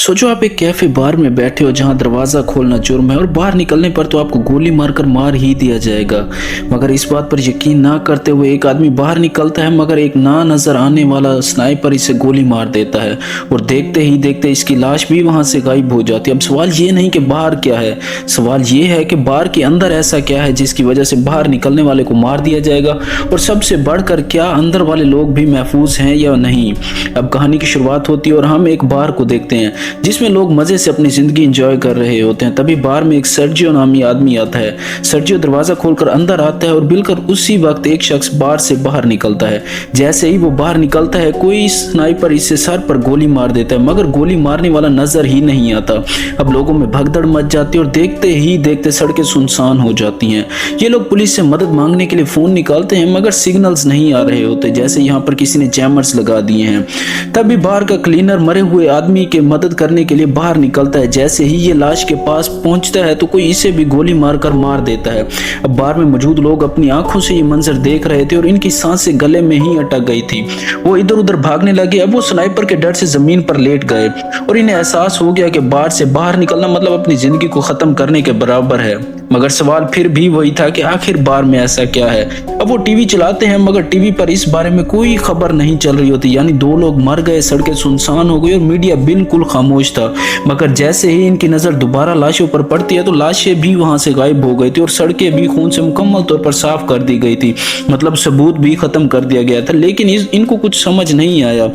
सोचो आप एक कैफे बार में बैठे हो जहां दरवाजा खोलना जुर्म है और बाहर निकलने पर तो आपको गोली मारकर मार ही दिया जाएगा। मगर इस बात पर यकीन ना करते हुए एक आदमी बाहर निकलता है, मगर एक ना नजर आने वाला स्नाइपर इसे गोली मार देता है और देखते ही देखते इसकी लाश भी वहां से गायब हो जाती है। अब सवाल ये नहीं कि बाहर क्या है, सवाल ये है कि बार के अंदर ऐसा क्या है जिसकी वजह से बाहर निकलने वाले को मार दिया जाएगा, और सबसे बढ़कर क्या अंदर वाले लोग भी महफूज हैं या नहीं। अब कहानी की शुरुआत होती है और हम एक बार को देखते हैं जिसमें लोग मजे से अपनी जिंदगी एंजॉय कर रहे होते हैं। तभी बार में एक सर्जियो नामी आदमी आता है। सर्जियो दरवाजा खोलकर अंदर आता है और बिल्कुल उसी वक्त एक शख्स बार से बाहर निकलता है। जैसे ही वो बाहर निकलता है कोई स्नाइपर इसे सर पर गोली मार देता है, मगर गोली मारने वाला नजर ही नहीं आता। अब लोगों में भगदड़ मच जाती है और देखते ही देखते सड़कें सुनसान हो जाती हैं। ये लोग पुलिस से मदद मांगने के लिए फोन निकालते हैं, मगर सिग्नल्स नहीं आ रहे होते, जैसे यहाँ पर किसी ने जैमर्स लगा दिए हैं। तभी बार का क्लीनर मरे हुए आदमी के मदद करने के लिए बाहर निकलता है। जैसे ही ये लाश के पास पहुंचता है तो कोई इसे भी गोली मारकर मार देता है। अब बार में मौजूद लोग अपनी आंखों से ये मंजर देख रहे थे और इनकी सांसें गले में ही अटक गई थी। वो इधर उधर भागने लगे। अब वो स्नाइपर के डर से जमीन पर लेट गए और इन्हें एहसास हो गया कि बार से बाहर निकलना मतलब अपनी जिंदगी को खत्म करने के बराबर है। मगर सवाल फिर भी वही था कि आखिर बार में ऐसा क्या है। अब वो टीवी चलाते हैं, मगर टीवी पर इस बारे में कोई खबर नहीं चल रही होती, यानी दो लोग मर गए, सड़कें सुनसान हो गई और मीडिया बिल्कुल खामोश था। मगर जैसे ही इनकी नजर दोबारा लाशों पर पड़ती है तो लाशें भी वहां से गायब हो गई थी और सड़कें भी खून से मुकम्मल तौर पर साफ कर दी गई थी, मतलब सबूत भी खत्म कर दिया गया था। लेकिन इनको कुछ समझ नहीं आया।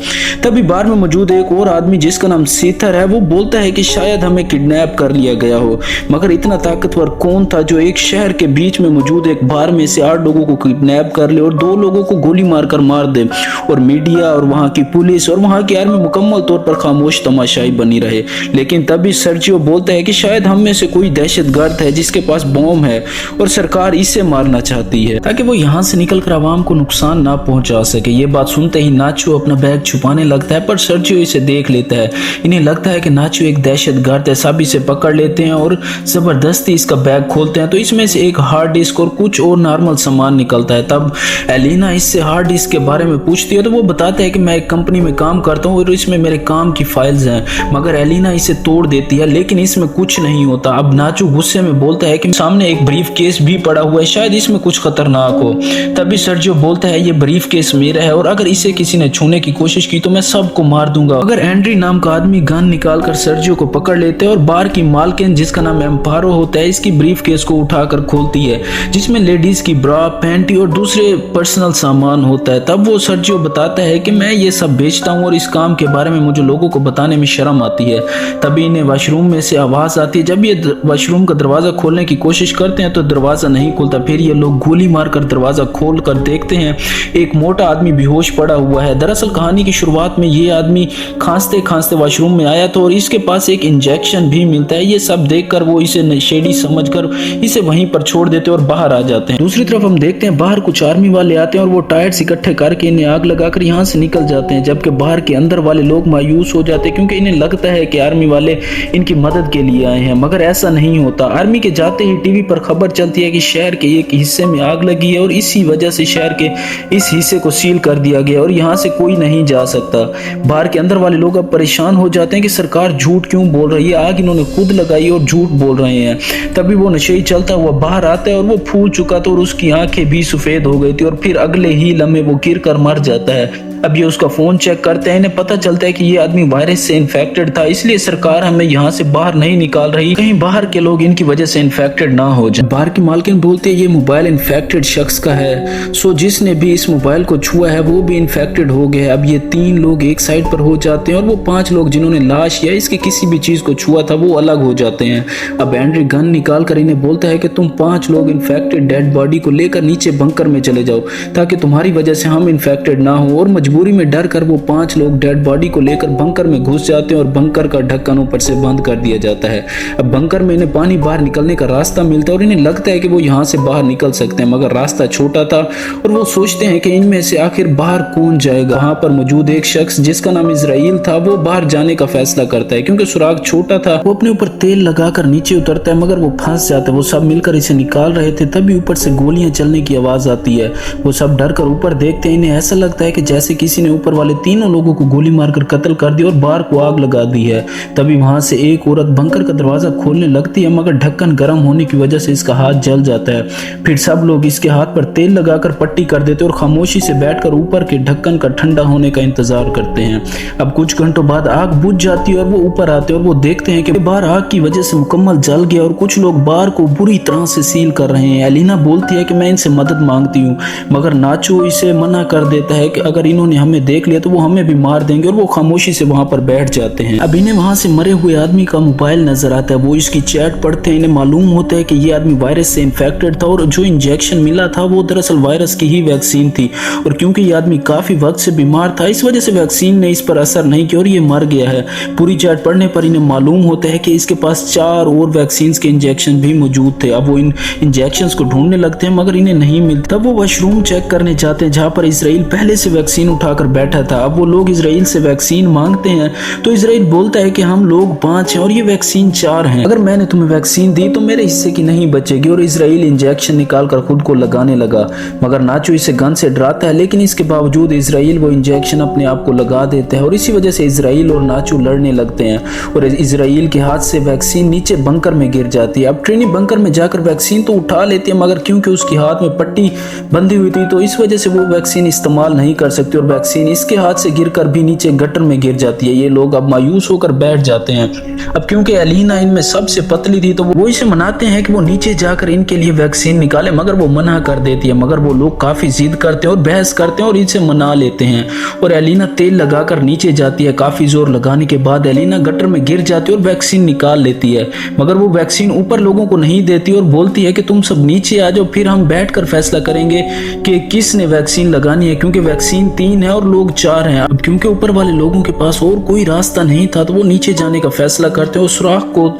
तभी बार में मौजूद एक और आदमी जिसका नाम सीथर है, वो बोलता है कि शायद हमें किडनैप कर लिया गया हो। मगर इतना ताकतवर कौन था जो एक शहर के बीच में मौजूद एक बार में से 8 लोगों को किडनैप कर ले और 2 लोगों को गोली मारकर मार दे, और मीडिया और वहां की पुलिस और वहां की आर्मी मुकम्मल तौर पर खामोश तमाशाई बनी रहे। लेकिन तभी सर्जियो बोलता है कि शायद हम में से कोई दहशतगर्द है जिसके पास बॉम्ब है और सरकार इसे मारना चाहती है ताकि वो यहाँ से निकलकर आवाम को नुकसान ना पहुंचा सके। ये बात सुनते ही नाचो अपना बैग छुपाने लगता है, पर सर्जियो इसे देख लेता है। इन्हें लगता है कि नाचो एक दहशतगर्द है। सब इसे पकड़ लेते हैं और जबरदस्ती इसका बैग खोलते हैं तो इसमें से एक हार्ड डिस्क और कुछ और नॉर्मल सामान निकलता है। तब एलिना इससे हार्ड डिस्क के बारे में पूछती है तो वो बताता है कि मैं एक कंपनी में काम करता हूँ और इसमें मेरे काम की फाइल्स हैं। मगर एलिना इसे तोड़ देती है, लेकिन इसमें कुछ नहीं होता। अब नाचो गुस्से में बोलता है कि सामने एक ब्रीफ केस भी पड़ा हुआ है, शायद इसमें कुछ खतरनाक हो। तभी सर्जियो बोलता है ये ब्रीफ केस मेरा है और अगर इसे किसी ने छूने की कोशिश की तो मैं सबको मार दूंगा। अगर एंड्री नाम का आदमी गन निकालकर सर्जियो को पकड़ लेते हैं और बार की मालकिन जिसका नाम एम्पारो होता है इसकी ब्रीफ केस को उठाकर खोलती है जिसमें लेडीज की ब्रा, पैंटी और दूसरे पर्सनल सामान होता है। तब वो सर्जियो बताता है कि मैं ये सब बेचता हूँ और इस काम के बारे में मुझे लोगों को बताने में शर्म आती है। तभी इन्हें वॉशरूम में से आवाज आती है। जब ये वॉशरूम का दरवाजा खोलने की कोशिश करते हैं तो दरवाजा नहीं खुलता। फिर ये लोग गोली मारकर दरवाजा खोल कर देखते हैं एक मोटा आदमी बेहोश पड़ा हुआ है। दरअसल कहानी की शुरुआत में ये आदमी खांसते खांसते वॉशरूम में आया था और इसके पास एक इंजेक्शन भी मिलता है। ये सब देखकर वो इसे नशेड़ी समझकर इसे वहीं पर छोड़ देते और बाहर आ जाते हैं। दूसरी तरफ हम देखते हैं बाहर कुछ आर्मी वाले आते हैं और वो टायर्स इकट्ठे करके इन्हें आग लगाकर यहाँ से निकल जाते हैं, जबकि बाहर के अंदर वाले लोग मायूस हो जाते हैं क्योंकि इन्हें लगता है कि आर्मी वाले इनकी मदद के लिए आए हैं। मगर ऐसा नहीं होता। आर्मी के जाते ही टीवी पर खबर चलती है कि शहर के एक हिस्से में आग लगी है और इसी वजह से शहर के इस हिस्से को सील कर दिया गया और यहाँ से कोई नहीं जा सकता। बाहर के अंदर वाले लोग अब परेशान हो जाते हैं कि सरकार झूठ क्यों बोल रही है, आग इन्होंने खुद लगाई और झूठ बोल रहे हैं। तभी वो नशे चलता हुआ बाहर आता है और वो फूल चुका था और उसकी आंखें भी सफेद हो गई थी और फिर अगले ही लम्हे वो गिर कर मर जाता है। अब ये उसका फोन चेक करते हैं, इन्हें पता चलता है कि ये आदमी वायरस से इन्फेक्टेड था, इसलिए सरकार हमें यहाँ से बाहर नहीं निकाल रही, कहीं बाहर के लोग इनकी वजह से इन्फेक्टेड ना हो जाए। बाहर की मालकिन बोलती है ये मोबाइल इन्फेक्टेड शख्स का है, सो जिसने भी इस मोबाइल को छुआ है वो भी इन्फेक्टेड हो गया। अब ये 3 लोग एक साइड पर हो जाते हैं और वो 5 लोग जिन्होंने लाश या इसके किसी भी चीज को छुआ था वो अलग हो जाते हैं। अब एंड्री गन निकाल कर इन्हें बोलता है कि तुम 5 लोग इन्फेक्टेड डेड बॉडी को लेकर नीचे बंकर में चले जाओ ताकि तुम्हारी वजह से हम इन्फेक्टेड ना हो। और मजबूरी में डर कर वो 5 लोग डेड बॉडी को लेकर बंकर में घुस जाते हैं और बंकर का ढक्कन ऊपर से बंद कर दिया जाता है। अब बंकर में इन्हें पानी बाहर निकलने का रास्ता मिलता है और इन्हें लगता है कि वो यहाँ से बाहर निकल सकते हैं, मगर रास्ता छोटा था और वो सोचते हैं कि इनमें से आखिर बाहर कौन जाएगा। वहां पर मौजूद एक शख्स जिसका नाम इजराइल था वो बाहर जाने का फैसला करता है क्योंकि सुराग छोटा था। वो अपने ऊपर तेल लगाकर नीचे उतरता है मगर वो फंस जाता है। वो सब मिलकर इसे निकाल रहे थे, तभी ऊपर से गोलियां चलने की आवाज आती है। वो सब डर कर ऊपर देखते हैं, इन्हें ऐसा लगता है कि जैसे से किसी ने ऊपर वाले तीनों लोगों को गोली मारकर कत्ल कर दिया और बार को आग लगा दी है। तभी वहां से एक औरत बंकर का दरवाजा खोलने लगती है, मगर ढक्कन गर्म होने की वजह से इसका हाथ जल जाता है। फिर सब लोग इसके हाथ पर तेल लगाकर पट्टी कर देते और खामोशी से बैठकर ऊपर के ढक्कन का ठंडा होने का इंतजार करते हैं। अब कुछ घंटों बाद आग बुझ जाती है और वो ऊपर आते हैं और वो देखते हैं कि बार आग की वजह से मुकम्मल जल गया और कुछ लोग बार को बुरी तरह से सील कर रहे हैं। एलिना बोलती है कि मैं इनसे मदद मांगती हूँ, मगर नाचो इसे मना कर देता है कि अगर इन्होंने हमें देख लिया तो वो हमें भी मार देंगे, और वो खामोशी से वहां पर बैठ जाते हैं। अब इन्हें वहां से मरे हुए आदमी का मोबाइल नजर आता है, वो इसकी चैट पढ़ते हैं। इन्हें मालूम होता है कि ये आदमी वायरस से इन्फेक्टेड था और जो इंजेक्शन मिला था वो दरअसल वायरस की ही वैक्सीन थी, और क्योंकि ये आदमी काफी वक्त से बीमार था इस वजह से वैक्सीन ने इस पर असर नहीं किया और ये मर गया है। पूरी चैट पढ़ने पर इन्हें मालूम होता है कि इसके पास 4 और वैक्सीन के इंजेक्शन भी मौजूद थे। अब वो इन इंजेक्शन को ढूंढने लगते हैं मगर इन्हें नहीं मिलता। तब वो वॉशरूम चेक करने जाते हैं जहां पर इजराइल पहले से वैक्सीन उठाकर बैठा था। अब वो लोग इजराइल से वैक्सीन मांगते हैं तो इजराइल बोलता है कि हम लोग 5 हैं और ये वैक्सीन 4 हैं, अगर मैंने तुम्हें वैक्सीन दी तो मेरे हिस्से की नहीं बचेगी। और इजराइल इंजेक्शन निकालकर खुद को लगाने लगा, मगर नाचो इसे गन से डराता है, लेकिन इसके बावजूद इजराइल वो इंजेक्शन अपने आप को लगा देता है और इसी वजह से इजराइल और नाचो लड़ने लगते हैं और इजराइल के हाथ से वैक्सीन नीचे बंकर में गिर जाती है। अब ट्रिनी बंकर में जाकर वैक्सीन तो उठा लेती है, मगर क्योंकि उसके हाथ में पट्टी बंधी हुई थी तो इस वजह से वो वैक्सीन इस्तेमाल नहीं कर सकती और वैक्सीन इसके हाथ से गिरकर भी नीचे गटर में गिर जाती है। ये लोग अब मायूस होकर बैठ जाते हैं। अब क्योंकि एलिना इनमें सबसे पतली थी तो वो इसे मनाते हैं कि वो नीचे जाकर इनके लिए वैक्सीन निकाले, मगर वो मना कर देती है। मगर वो लोग काफी जिद करते हैं और बहस करते हैं और इनसे मना लेते हैं और एलिना तेल लगाकर नीचे जाती है। काफी जोर लगाने के बाद एलिना गटर में गिर जाती है और वैक्सीन निकाल लेती है, मगर वो वैक्सीन ऊपर लोगों को नहीं देती और बोलती है कि तुम सब नीचे आ जाओ, फिर हम बैठकर फैसला करेंगे कि किसने वैक्सीन लगानी है, क्योंकि वैक्सीन 3 है और लोग 4 हैं। अब क्योंकि ऊपर वाले लोगों के पास और कोई रास्ता नहीं था तो वो नीचे जाने का फैसला करते हैं और सुराख को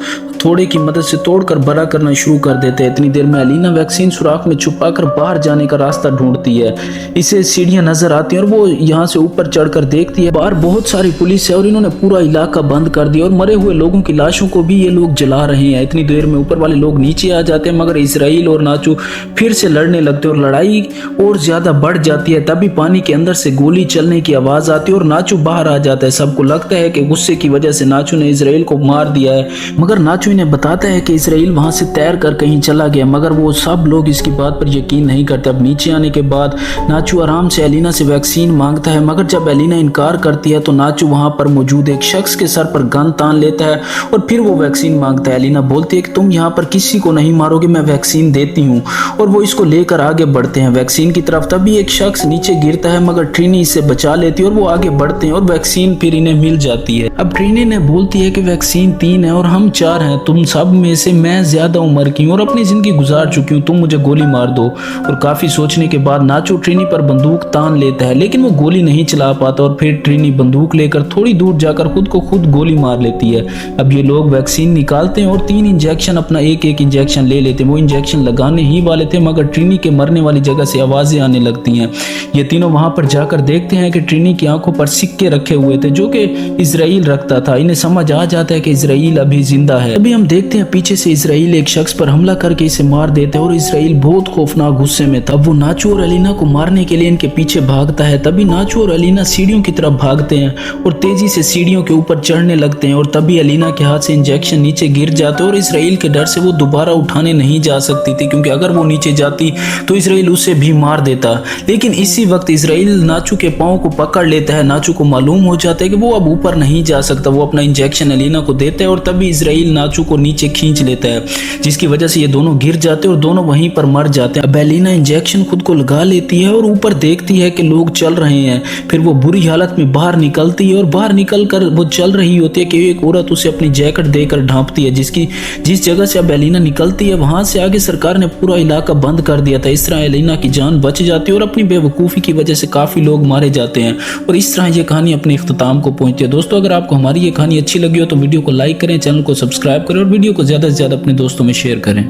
थोड़े की मदद से तोड़कर बड़ा करना शुरू कर देते हैं। इतनी देर में एलिना वैक्सीन सुराख में छुपाकर बाहर जाने का रास्ता ढूंढती है। इसे सीढ़ियां नजर आती हैं और वो यहाँ से ऊपर चढ़कर देखती है बाहर बहुत सारी पुलिस है और इन्होंने पूरा इलाका बंद कर दिया और मरे हुए लोगों की लाशों को भी ये लोग जला रहे हैं। इतनी देर में ऊपर वाले लोग नीचे आ जाते हैं, मगर इजराइल और नाचो फिर से लड़ने लगते हैं और लड़ाई और ज्यादा बढ़ जाती है। तभी पानी के अंदर से गोली चलने की आवाज आती है और नाचो बाहर आ जाता है। सबको लगता है कि गुस्से की वजह से नाचो ने इजराइल को मार दिया है, मगर नाचो ने बताता है कि इजराइल वहां से तैर कर कहीं चला गया, मगर वो सब लोग इसकी बात पर यकीन नहीं करते। अब नीचे आने के बाद नाचो आराम से एलिना से वैक्सीन मांगता है, मगर जब एलिना इनकार करती है तो नाचो वहां पर मौजूद एक शख्स के सर पर गन तान लेता है और फिर वो वैक्सीन मांगता है। एलिना बोलती है कि तुम यहाँ पर किसी को नहीं मारोगे, मैं वैक्सीन देती हूँ, और वो इसको लेकर आगे बढ़ते हैं वैक्सीन की तरफ। तभी एक शख्स नीचे गिरता है, मगर ट्रिनी इसे बचा लेती है और वो आगे बढ़ते हैं और वैक्सीन फिर इन्हें मिल जाती है। अब ट्रिनी ने बोलती है कि वैक्सीन 3 है और हम 4 हैं, तुम सब में से मैं ज्यादा उम्र की हूँ और अपनी जिंदगी गुजार चुकी हूँ, तुम मुझे गोली मार दो। और काफी सोचने के बाद नाचो ट्रिनी पर बंदूक तान लेता है, लेकिन वो गोली नहीं चला पाता और फिर ट्रिनी बंदूक लेकर थोड़ी दूर जाकर खुद को खुद गोली मार लेती है। अब ये लोग वैक्सीन निकालते हैं और 3 इंजेक्शन अपना एक इंजेक्शन ले लेते हैं। वो इंजेक्शन लगाने ही वाले थे, मगर ट्रिनी के मरने वाली जगह से आवाजें आने लगती हैं। ये तीनों वहां पर जाकर देखते हैं कि ट्रिनी की आंखों पर सिक्के रखे हुए थे जो कि इजराइल रखता था। इन्हें समझ आ जाता है कि इजराइल अभी जिंदा है। अभी हम देखते हैं पीछे से इजराइल एक शख्स पर हमला करके इसे मार देते हैं और इजराइल बहुत खौफनाक गुस्से में था। अब वो नाचो और एलिना को मारने के लिए इनके पीछे भागता है। तभी नाचो और एलिना सीढ़ियों की तरफ भागते हैं और तेजी से सीढ़ियों के ऊपर चढ़ने लगते हैं और तभी एलिना के हाथ से इंजेक्शन नीचे गिर जाते और इजराइल के डर से वो दोबारा उठाने नहीं जा सकती थी, क्योंकि अगर वो नीचे जाती तो इजराइल उसे भी मार देता। लेकिन इसी वक्त इजराइल नाचो के पांव को पकड़ लेता है। नाचो को मालूम हो जाता है कि वो अब ऊपर नहीं जा सकता। वो अपना इंजेक्शन एलिना को देता है और तभी इजराइल नाचो को नीचे खींच लेता है, जिसकी वजह से ये दोनों गिर जाते हैं और दोनों वहीं पर मर जाते हैं। अब एलिना इंजेक्शन खुद को लगा लेती है और ऊपर देखती है कि लोग चल रहे हैं। फिर वो बुरी हालत में बाहर निकलती है और बाहर निकलकर वो चल रही होती है कि एक औरत उसे अपनी जैकेट देकर ढांपती है। जिस जगह से अब एलिना निकलती है वहां से आगे सरकार ने पूरा इलाका बंद कर दिया था। इस तरह एलिना की जान बच जाती है और अपनी बेवकूफ़ी की वजह से काफ़ी लोग मारे जाते हैं और इस तरह ये कहानी अपने इख्तिताम को पहुंचती है। दोस्तों, अगर आपको हमारी ये कहानी अच्छी लगी हो तो वीडियो को लाइक करें, चैनल को सब्सक्राइब करें और वीडियो को ज़्यादा से ज़्यादा अपने दोस्तों में शेयर करें।